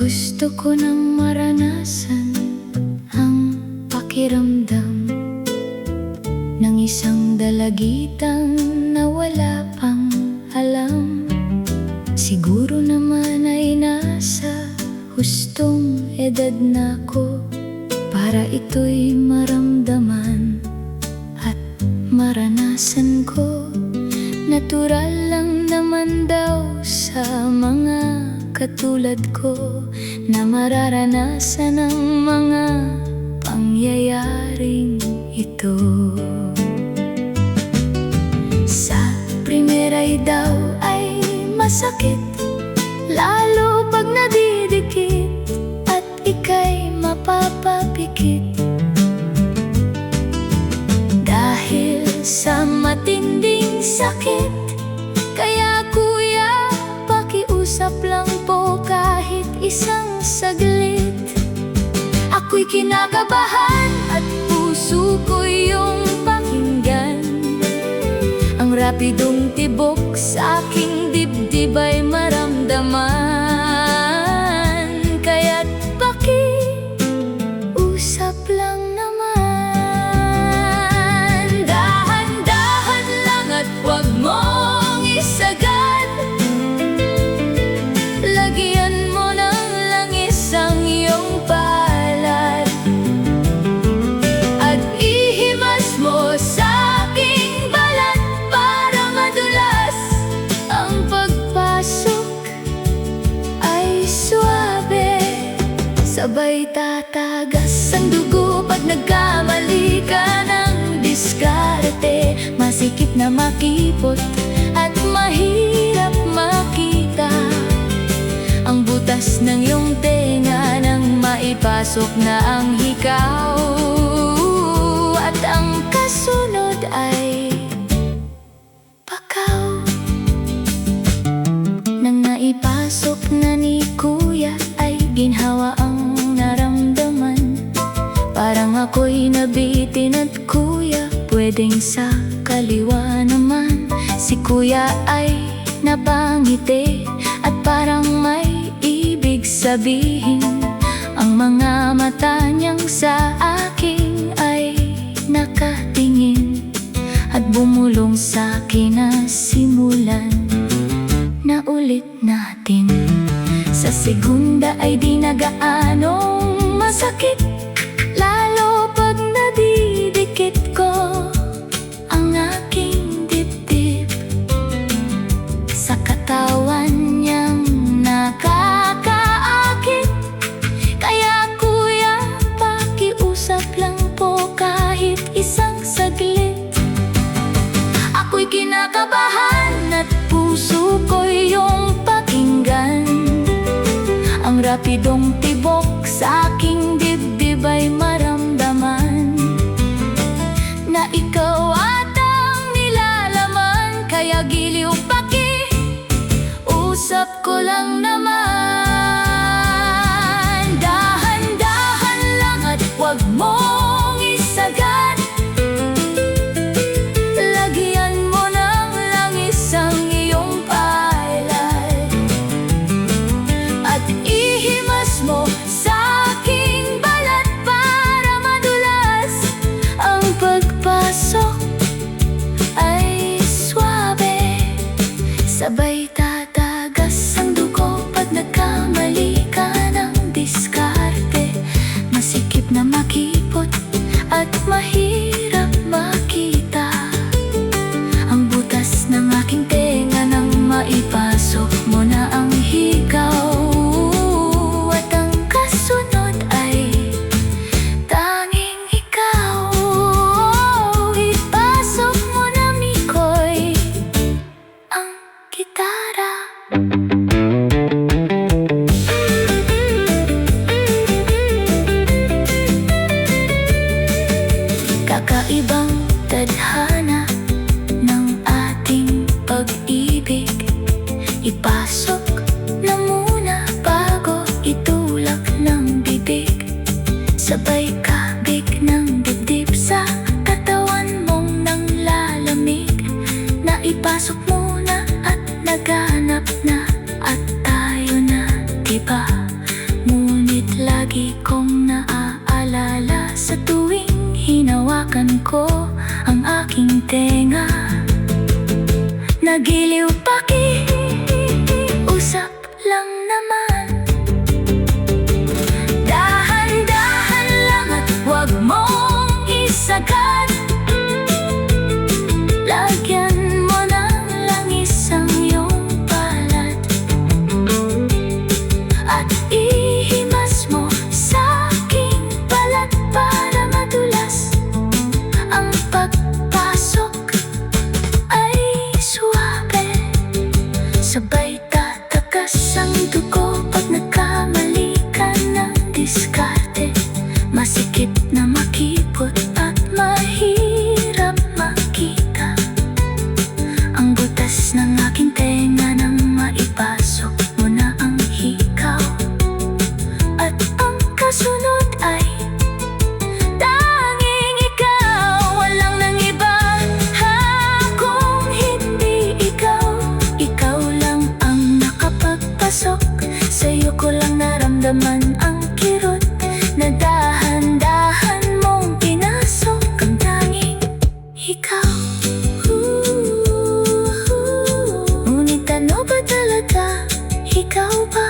Gusto ko nang maranasan ang pakiramdam ng isang dalagitang na wala pang alam. Siguro naman ay nasa hustong edad na ko para ito'y maramdaman at maranasan ko. Natural lang naman daw sa mga katulad ko na mararanasan ang mga pangyayaring ito. Sa primera'y daw ay masakit, lalo pag nadidikit at ika'y mapapapikit. Dahil sa matinding sakit, kaya kuya, pakiusap lang po kahit isang saglit. Ako'y kinakabahan at puso ko'y iyong pakinggan. Ang rapidong tibok sa aking dibdib ay maramdaman. Kaya't pakiusap lang naman. Dahan-dahan lang at huwag mong isagad. Lagyan mo ng langis ang iyong palad at ihimas mo sa aking balat para madulas. Ang pagpasok ay suabe, sabay tatagas ang dugo pag nagkamali ka ng diskarte. Masikip na makipot at mahirap makita ang butas ng iyong tenga nang maipasok na ang hikaw. At ang kasunod ay pakaw. Nang naipasok na ni kuya ay ginhawa ang naramdaman. Parang ako'y nabitin at kuya, pwedeng sa kaliwa naman. Si kuya ay napangiti at parang may ibig sabihin. Ang mga mata niyang sa akin ay nakatingin at bumulong sa akin na simulan na ulit natin. Sa segunda ay di na gaanong masakit, lalo pag nadidikit ko ang aking dibdib sa katawan niyang nakakaakit. Kaya kuya, pakiusap lang po kahit isang saglit. Ako'y kinakabahan at puso ko'y iyong pakinggan. Ang rapidong tibok sa aking dibdib ay maramdaman na ikaw at ang nilalaman. Kaya giliw usap ko lang naman. Dahan-dahan lang at huwag mong isagad. Lagyan mo ng langis ang iyong palad at ihimas mo sa aking balat para madulas. Ang pagpasok ay suabe, sabay tatagas ang dugo pag nagkamali ka ng diskarte. Masikip na makipot at mahirap makita ang butas ng aking tenga nang maipasok mo na ang hikaw. At ang kasunod ay tanging ikaw. Ipasok mo na, Mikoy, ang gitara. Kakaibang tadhana ng ating pag-ibig. Ipasok na muna bago itulak ng bibig. Sabay kabig ng dibdib sa katawan mong nang lalamig. Naipasok muna at naghanap na at tayo na, diba? lagi kong naaalala sa tuwing hinawakan ko ang aking tenga. Nagiliw usap lang naman. Dahan-dahan lang at huwag mong isagad. Lagyan mo ng langis ang iyong palad at ihimas mo sa aking balat para madulas. Ang pagpasok ay suwabe, sabay tatakas ang dugo pag nagkamali ka ng diskarte. Masikip na makipot at mahirap makita ang butas ng aking tenga nang maipasok mo na ang hikaw. At ang kasunod ay tanging ikaw, walang nang iba. Kung hindi ikaw, ikaw lang ang nakapagpasok. Sa'yo ko lang naramdaman ang kirot na dahan-dahan mong pinasok. Ang tanging ikaw. Ngunit ano ba talaga? Ikaw ba?